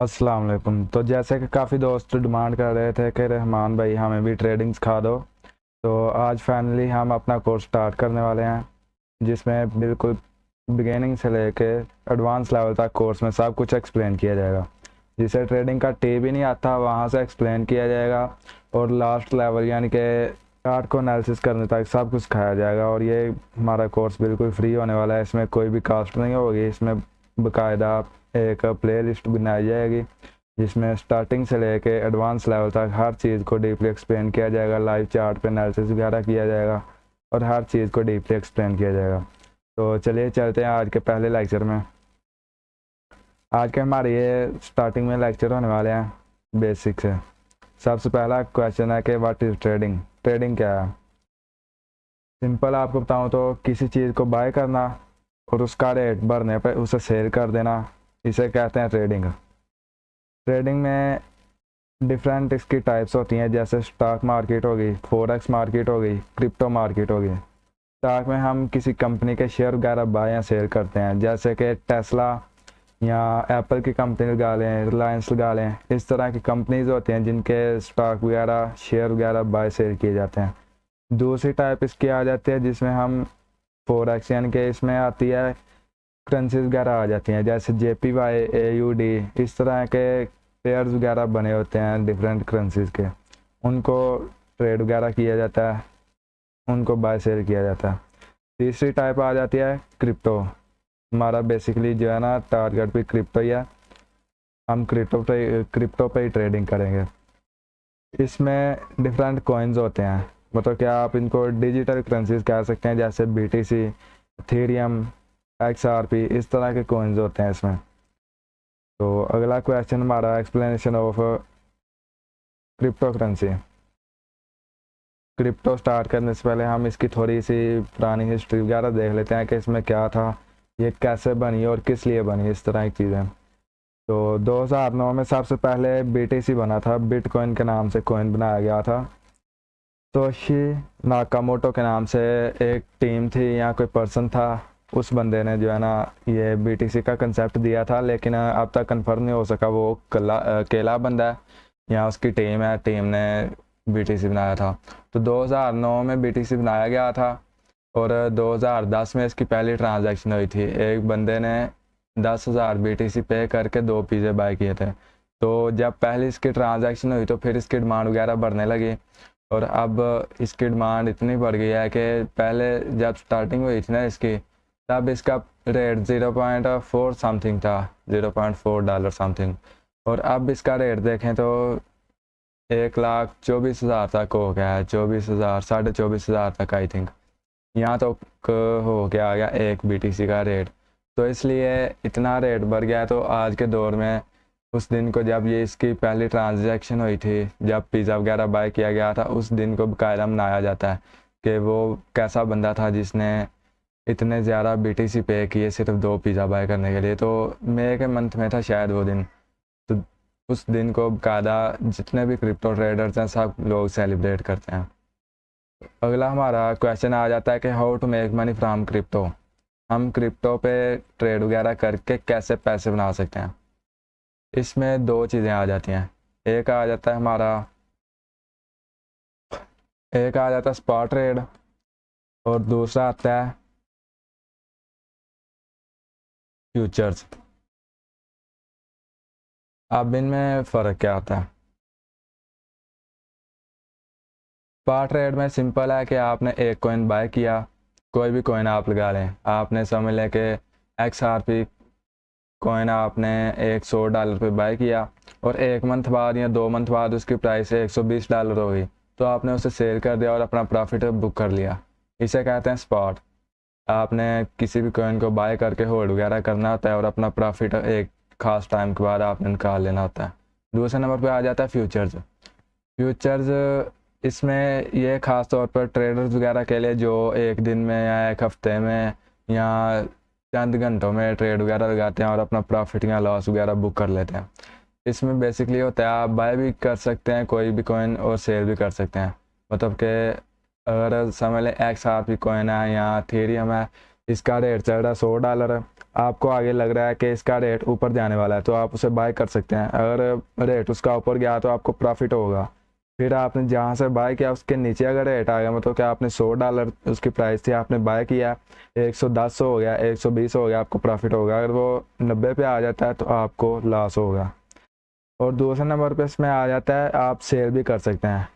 अस्सलाम वालेकुम। तो जैसे कि काफ़ी दोस्त डिमांड कर रहे थे कि रहमान भाई हमें भी ट्रेडिंग सिखा दो, तो आज फाइनली हम अपना कोर्स स्टार्ट करने वाले हैं, जिसमें बिल्कुल बिगिनिंग से लेके एडवांस लेवल तक कोर्स में सब कुछ एक्सप्लेन किया जाएगा। जिसे ट्रेडिंग का टी भी नहीं आता वहाँ से एक्सप्लेन किया जाएगा, और लास्ट लेवल यानी कि चार्ट को एनालिसिस करने तक सब कुछ सिखाया जाएगा। और ये हमारा कोर्स बिल्कुल फ्री होने वाला है, इसमें कोई भी कास्ट नहीं होगी। इसमें बाकायदा एक प्ले लिस्ट बनाई जाएगी जिसमें स्टार्टिंग से लेके एडवांस लेवल तक हर चीज़ को डीपली एक्सप्लेन किया जाएगा, लाइव चार्ट पे एनालिसिस वगैरह किया जाएगा और हर चीज़ को डीपली एक्सप्लेन किया जाएगा। तो चलिए चलते हैं आज के पहले लेक्चर में। आज के हमारे ये स्टार्टिंग में लेक्चर होने वाले हैं बेसिक से। सबसे पहला क्वेश्चन है कि व्हाट इज़ ट्रेडिंग। ट्रेडिंग क्या है? सिंपल आपको बताऊं तो किसी चीज़ को बाय करना और उसका रेट बढ़ने पर उसे सेल कर देना, इसे कहते हैं ट्रेडिंग। ट्रेडिंग में डिफरेंट इसकी टाइप्स होती हैं, जैसे स्टॉक मार्केट होगी, फॉरेक्स मार्केट होगी, क्रिप्टो मार्केट होगी। स्टॉक में हम किसी कंपनी के शेयर वगैरह बाय या सेल करते हैं, जैसे कि टेस्ला या एप्पल की कंपनी लगा लें, रिलायंस लगा लें। इस तरह की कंपनीज होती हैं जिनके स्टॉक वगैरह शेयर वगैरह बाय सेल किए जाते हैं। दूसरी टाइप इसकी आ जाती है जिसमें हम फॉरेक्स यानी कि इसमें आती है करेंसीज वगैरह आ जाती हैं, जैसे JPY, AUD, इस तरह के पेयर्स वगैरह बने होते हैं डिफरेंट करेंसीज के। उनको ट्रेड वगैरह किया जाता है, उनको बाय सेल किया जाता है। तीसरी टाइप आ जाती है क्रिप्टो। हमारा बेसिकली जो है ना टारगेट भी क्रिप्टो ही है, हम क्रिप्टो पे ही ट्रेडिंग करेंगे। इसमें डिफरेंट कॉइन्स होते हैं, मतलब क्या आप इनको डिजिटल करेंसीज कह सकते हैं, जैसे BTC, इथेरियम, XRP, इस तरह के कॉइन्स होते हैं इसमें। तो अगला क्वेश्चन हमारा explanation of crypto currency. Crypto start करने से पहले हम इसकी थोड़ी सी पुरानी हिस्ट्री वगैरह देख लेते हैं कि इसमें क्या था, ये कैसे बनी और किस लिए बनी, इस तरह की चीज़ें। तो 2009 में सबसे पहले BTC बना था, बिटकॉइन के नाम से कॉइन बनाया गया था। तोशी नाकामोटो के नाम से एक टीम थी या कोई पर्सन था, उस बंदे ने जो है ना ये BTC का कंसेप्ट दिया था, लेकिन अब तक कंफर्म नहीं हो सका वो अकेला बंदा है या उसकी टीम है, टीम ने BTC बनाया था। तो 2009 में BTC बनाया गया था और 2010 में इसकी पहली ट्रांजैक्शन हुई थी। एक बंदे ने 10,000 BTC पे करके 2 पिज़्ज़े बाय किए थे। तो जब पहली इसकी ट्रांजैक्शन हुई तो फिर इसकी डिमांड वगैरह बढ़ने लगी, और अब इसकी डिमांड इतनी बढ़ गई है कि पहले जब स्टार्टिंग हुई थी ना इसकी, तब इसका रेट 0.4 समथिंग था, $0.4 समथिंग, और अब इसका रेट देखें तो 1,24,000 तक हो गया है, 24,000, 24,500 तक आई थिंक, यहाँ तो हो गया आ गया एक BTC का रेट। तो इसलिए इतना रेट बढ़ गया है। तो आज के दौर में उस दिन को जब ये इसकी पहली ट्रांजैक्शन हुई थी, जब पिज़्ज़ा वगैरह बाय किया गया था, उस दिन को बाकायदा मनाया जाता है कि वो कैसा बंदा था जिसने इतने ज़्यादा BTC पे किए सिर्फ 2 पिज़्ज़ा बाय करने के लिए। तो मई के मंथ में था शायद वो दिन, तो उस दिन को बाकायदा जितने भी क्रिप्टो ट्रेडर्स हैं सब लोग सेलिब्रेट करते हैं। अगला हमारा क्वेश्चन आ जाता है कि how to make money from crypto. हम क्रिप्टो पे ट्रेड वगैरह करके कैसे पैसे बना सकते हैं। इसमें 2 चीज़ें आ जाती हैं, एक आ जाता है स्पॉट ट्रेड और दूसरा आता है फ्यूचर्स। अब इनमें फ़र्क क्या होता है? स्पॉट ट्रेड में सिंपल है कि आपने एक कॉइन बाय किया, कोई भी कॉइन आप लगा लें, आपने समझ लें कि XRP कॉइन आपने $100 पे बाय किया और 1 मंथ बाद या 2 मंथ बाद उसकी प्राइस $120 हो गई, तो आपने उसे सेल कर दिया और अपना प्रॉफिट बुक कर लिया। इसे कहते हैं स्पॉट। आपने किसी भी कॉइन को बाय करके होल्ड वगैरह करना होता है और अपना प्रॉफिट एक खास टाइम के बाद आपने निकाल लेना होता है। दूसरे नंबर पे आ जाता है फ्यूचर्स। फ्यूचर्स इसमें ये ख़ास तौर पर ट्रेडर्स वगैरह के लिए जो एक दिन में या एक हफ्ते में या चंद घंटों में ट्रेड वगैरह लगाते हैं और अपना प्रॉफिट या लॉस वगैरह बुक कर लेते हैं। इसमें बेसिकली होता है आप बाय भी कर सकते हैं कोई भी कॉइन और सेल भी कर सकते हैं। मतलब कि अगर समझ लें XRP कॉइन है या इथेरियम है, इसका रेट चल रहा है $100, आपको आगे लग रहा है कि इसका रेट ऊपर जाने वाला है तो आप उसे बाय कर सकते हैं। अगर रेट उसका ऊपर गया तो आपको प्रॉफिट होगा। फिर आपने जहाँ से बाय किया उसके नीचे अगर रेट आ गया, मतलब कि आपने $100 उसकी प्राइस थी, आपने बाय किया, 110 हो गया, 120 हो गया, आपको प्रॉफिट होगा। अगर वो 90 पे आ जाता है तो आपको लॉस होगा। और दूसरे नंबर पे इसमें आ जाता है आप सेल भी कर सकते हैं,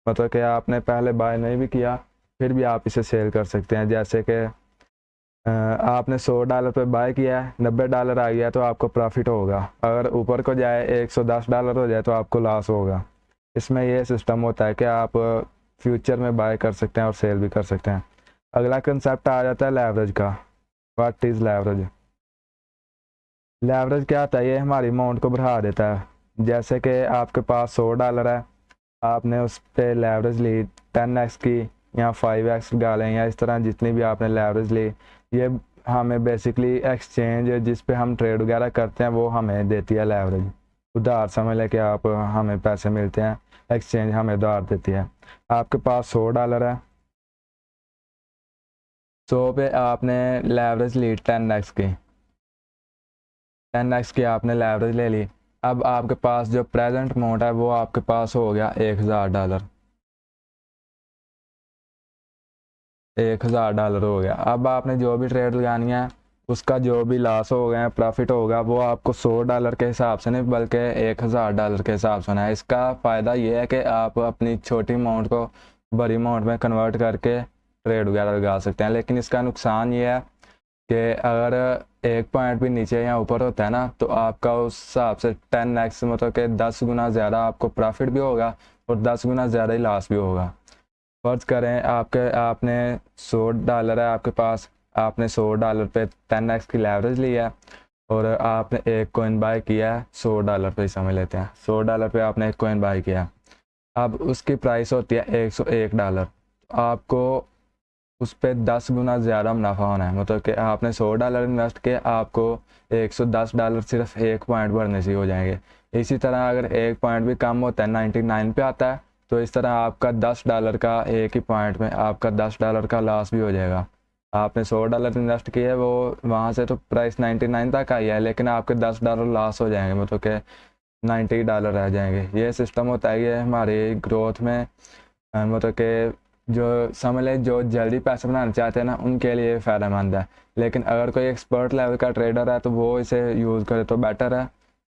मतलब कि आपने पहले बाय नहीं भी किया फिर भी आप इसे सेल कर सकते हैं। जैसे कि आपने $100 पे बाय किया है, $90 आ गया तो आपको प्रॉफिट होगा। अगर ऊपर को जाए $110 हो जाए तो आपको लॉस होगा। इसमें यह सिस्टम होता है कि आप फ्यूचर में बाय कर सकते हैं और सेल भी कर सकते हैं। अगला कंसेप्ट आ जाता है लेवरेज का। What is leverage? लेवरेज क्या होता है? ये हमारी अमाउंट को बढ़ा देता है। जैसे कि आपके पास $100 है, आपने उस पर लेवरेज ली 10x की या 5x डालें या इस तरह जितनी भी आपने लेवरेज ली, ये हमें बेसिकली एक्सचेंज जिस पे हम ट्रेड वगैरह करते हैं वो हमें देती है लेवरेज। उधार समझ लें कि आप हमें पैसे मिलते हैं, एक्सचेंज हमें उधार देती है। आपके पास $100 है, 100 पे आपने लेवरेज ली 10x की, 10x की आपने लेवरेज ले ली। अब आपके पास जो प्रेजेंट अमाउंट है वो आपके पास हो गया $1000, $1000 हो गया। अब आपने जो भी ट्रेड लगानी है उसका जो भी लॉस हो गया प्रॉफिट होगा वो आपको $100 के हिसाब से नहीं बल्कि $1000 के हिसाब से है। इसका फ़ायदा ये है कि आप अपनी छोटी अमाउंट को बड़ी अमाउंट में कन्वर्ट करके ट्रेड वगैरह लगा सकते हैं। लेकिन इसका नुकसान ये है कि अगर एक पॉइंट भी नीचे या ऊपर होता है ना तो आपका उस हिसाब से 10x मतलब कि 10 गुना ज़्यादा आपको प्रॉफिट भी होगा और 10 गुना ज़्यादा ही लॉस भी होगा। फर्ज करें आपने $100 है आपके पास, आपने $100 पे 10x की लेवरेज लिया और आपने एक कॉइन बाय किया है $100 पे, समझ लेते हैं $100 पे आपने एक कॉइन बाय किया। अब उसकी प्राइस होती है $101। आपको उस पर 10 गुना ज़्यादा मुनाफा होना है, मतलब कि आपने $100 इन्वेस्ट किया, आपको $110 सिर्फ एक पॉइंट भरने से हो जाएंगे। इसी तरह अगर एक पॉइंट भी कम होता है 99 पे आता है तो इस तरह आपका $10 का एक ही पॉइंट में आपका $10 का लॉस भी हो जाएगा। आपने $100 इन्वेस्ट किया, वो वहाँ से तो प्राइस 99 तक आई है लेकिन आपके $10 लॉस हो जाएंगे, मतलब कि $90 रह जाएंगे। ये सिस्टम होता है ये हमारी ग्रोथ में, मतलब कि जो समझ लें जो जल्दी पैसे बनाना चाहते हैं ना उनके लिए फ़ायदेमंद है। लेकिन अगर कोई एक्सपर्ट लेवल का ट्रेडर है तो वो इसे यूज़ करे तो बेटर है।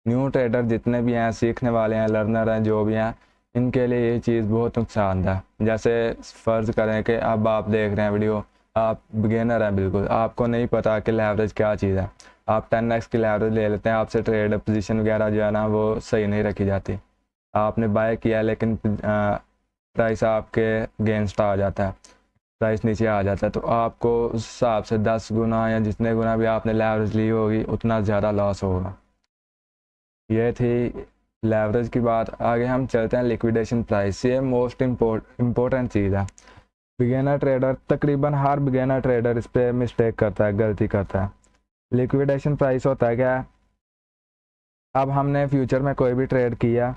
न्यू ट्रेडर जितने भी हैं, सीखने वाले हैं, लर्नर हैं, जो भी हैं, इनके लिए ये चीज़ बहुत नुकसानदेह है। जैसे फ़र्ज़ करें कि अब आप देख रहे हैं वीडियो, आप बिगिनर हैं, बिल्कुल आपको नहीं पता कि लेवरेज क्या चीज़ है, आप 10x की लेवरेज ले लेते हैं, आपसे ट्रेड पोजीशन वगैरह जो है ना वो सही नहीं रखी जाती। आपने बाय किया लेकिन प्राइस आपके अगेंस्ट आ जाता है, प्राइस नीचे आ जाता है तो आपको उस हिसाब से 10 गुना या जितने गुना भी आपने लेवरेज ली होगी उतना ज़्यादा लॉस होगा। ये थी लेवरेज की बात। आगे हम चलते हैं लिक्विडेशन प्राइस। ये मोस्ट इम्पोर्टेंट चीज़ है। बिगिनर ट्रेडर, तकरीबन हर बिगिनर ट्रेडर इस पर मिस्टेक करता है, गलती करता है। लिक्विडेशन प्राइस होता है क्या? अब हमने फ्यूचर में कोई भी ट्रेड किया,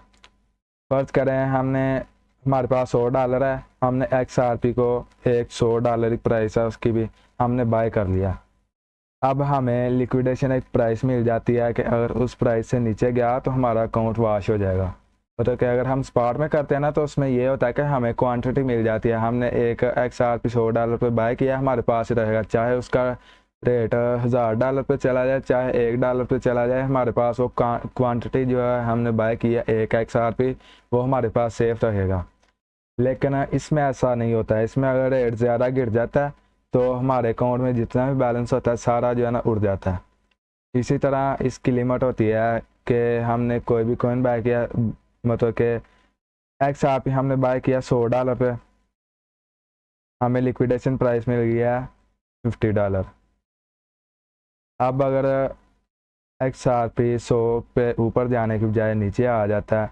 फर्ज करें हमारे पास $100 है, हमने XRP को एक $100 की प्राइस है उसकी भी हमने बाय कर लिया। अब हमें लिक्विडेशन एक प्राइस मिल जाती है कि अगर उस प्राइस से नीचे गया तो हमारा अकाउंट वॉश हो जाएगा। मतलब कि अगर हम स्पॉट में करते हैं ना तो उसमें ये होता है कि हमें क्वांटिटी मिल जाती है। हमने एक XRP $100 पे बाय किया, हमारे पास ही रहेगा, चाहे उसका रेट $1000 पे चला जाए चाहे $1 पे चला जाए, हमारे पास वो क्वांटिटी जो है हमने बाय किया एक XRP वो हमारे पास सेफ रहेगा। लेकिन इसमें ऐसा नहीं होता है। इसमें अगर रेट ज़्यादा गिर जाता है तो हमारे अकाउंट में जितना भी बैलेंस होता है सारा जो है ना उड़ जाता है। इसी तरह इसकी लिमिट होती है कि हमने कोई भी कॉइन बाय किया, मतलब कि XRP हमने बाय किया $100 पे, हमें लिक्विडेशन प्राइस मिल गया $50। अब अगर XRP 100 पे ऊपर जाने की बजाय नीचे आ जाता है,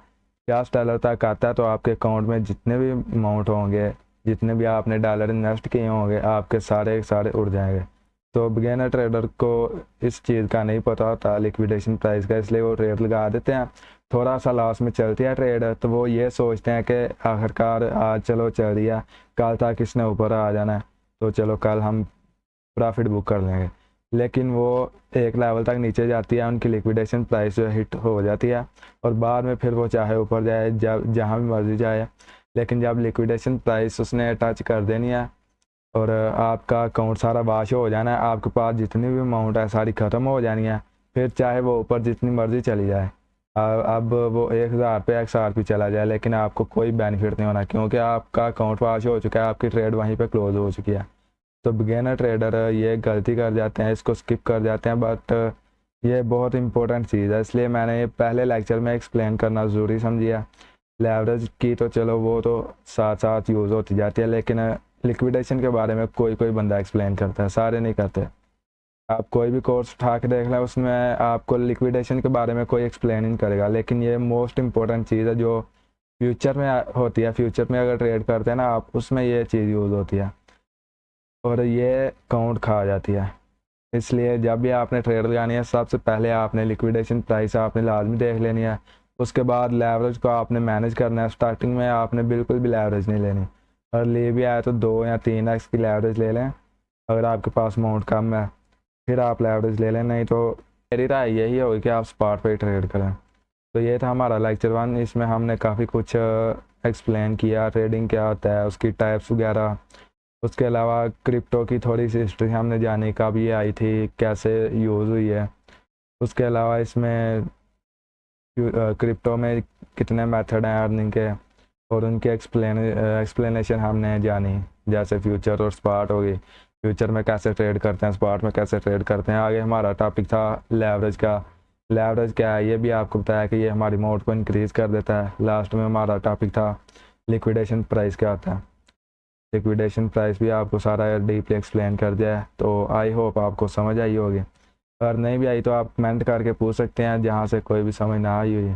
$50 तक आता है, तो आपके अकाउंट में जितने भी अमाउंट होंगे, जितने भी आपने डॉलर इन्वेस्ट किए होंगे, आपके सारे उड़ जाएंगे। तो बिगिनर ट्रेडर को इस चीज़ का नहीं पता होता लिक्विडेशन प्राइस का, इसलिए वो ट्रेड लगा देते हैं। थोड़ा सा लॉस में चलती है ट्रेड तो वो ये सोचते हैं कि आखिरकार आज चलो चल दिया, कल तक इसने ऊपर आ जाना है तो चलो कल हम प्रॉफिट बुक कर लेंगे। लेकिन वो एक लेवल तक नीचे जाती है, उनकी लिक्विडेशन प्राइस जो हिट हो जाती है और बाद में फिर वो चाहे ऊपर जाए, जब जहाँ भी मर्जी जाए, लेकिन जब लिक्विडेशन प्राइस उसने टच कर देनी है और आपका अकाउंट सारा वाश हो जाना है, आपके पास जितनी भी अमाउंट है सारी ख़त्म हो जानी है, फिर चाहे वो ऊपर जितनी मर्जी चली जाए, अब वो 1000 पे XRP चला जाए, लेकिन आपको कोई बेनिफिट नहीं होना, क्योंकि आपका अकाउंट वाश हो चुका है, आपकी ट्रेड वहीं पे क्लोज हो चुकी है। तो बिगिनर ट्रेडर ये गलती कर जाते हैं, इसको स्किप कर जाते हैं, बट ये बहुत इंपॉर्टेंट चीज़ है, इसलिए मैंने ये पहले लेक्चर में एक्सप्लेन करना ज़रूरी समझिया। लेवरेज की तो चलो वो तो साथ साथ यूज़ होती जाती है, लेकिन लिक्विडेशन के बारे में कोई कोई बंदा एक्सप्लेन करता है, सारे नहीं करते। आप कोई भी कोर्स उठा के देख लें, उसमें आपको लिक्विडेशन के बारे में कोई एक्सप्लेन नहीं करेगा, लेकिन ये मोस्ट इंपॉर्टेंट चीज़ है जो फ्यूचर में होती है। फ्यूचर में अगर ट्रेड करते हैं ना आप, उसमें ये चीज़ यूज़ होती है और ये काउंट खा जाती है। इसलिए जब भी आपने ट्रेड लगानी है, सबसे पहले आपने लिक्विडेशन प्राइस आपने लाजमी देख लेनी है, उसके बाद लेवरेज को आपने मैनेज करना है। स्टार्टिंग में आपने बिल्कुल भी लेवरेज नहीं लेनी, और ले भी आए तो 2 या 3x की लेवरेज ले लें, अगर आपके पास अमाउंट कम है फिर आप लेवरेज ले लें, नहीं तो मेरी राय यही होगी कि आप स्पॉट पे ट्रेड करें। तो ये था हमारा लेक्चर 1, इसमें हमने काफ़ी कुछ एक्सप्लेन किया, ट्रेडिंग क्या होता है, उसकी टाइप्स वगैरह, उसके अलावा क्रिप्टो की थोड़ी सी हिस्ट्री हमने जानी, कब ये आई थी, कैसे यूज़ हुई है। उसके अलावा इसमें क्रिप्टो में कितने मेथड हैं अर्निंग के, और उनके एक्सप्लेनेशन हमने जानी, जैसे फ्यूचर और स्पॉट हो गई, फ्यूचर में कैसे ट्रेड करते हैं, स्पॉट में कैसे ट्रेड करते हैं। आगे हमारा टॉपिक था लेवरेज का, लेवरेज क्या है ये भी आपको बताया कि ये हमारी अमाउंट को इंक्रीज़ कर देता है। लास्ट में हमारा टॉपिक था लिक्विडेशन प्राइस क्या होता है, लिक्विडेशन प्राइस भी आपको सारा डीपली एक्सप्लेन कर दिया है। तो आई होप आपको समझ आई होगी, अगर नहीं भी आई तो आप कमेंट करके पूछ सकते हैं, जहाँ से कोई भी समझ ना आई हुई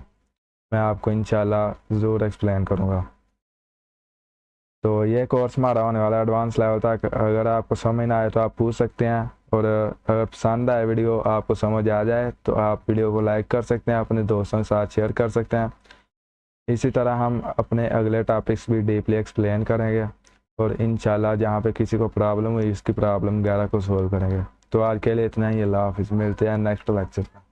मैं आपको इंशाल्लाह ज़रूर एक्सप्लेन करूँगा। तो ये कोर्स हमारा होने वाला है एडवांस लेवल तक, अगर आपको समझ ना आए तो आप पूछ सकते हैं, और अगर पसंद आए वीडियो, आपको समझ आ जाए तो आप वीडियो को लाइक कर सकते हैं, अपने दोस्तों के साथ शेयर कर सकते हैं। इसी तरह हम अपने अगले टॉपिक्स भी डीपली एक्सप्लेन करेंगे, और इंशाल्लाह जहाँ पे किसी को प्रॉब्लम हुई उसकी प्रॉब्लम वगैरह को सोल्व करेंगे। तो आज के लिए इतना ही, अल्लाह हाफिज़, मिलते हैं नेक्स्ट लेक्चर में।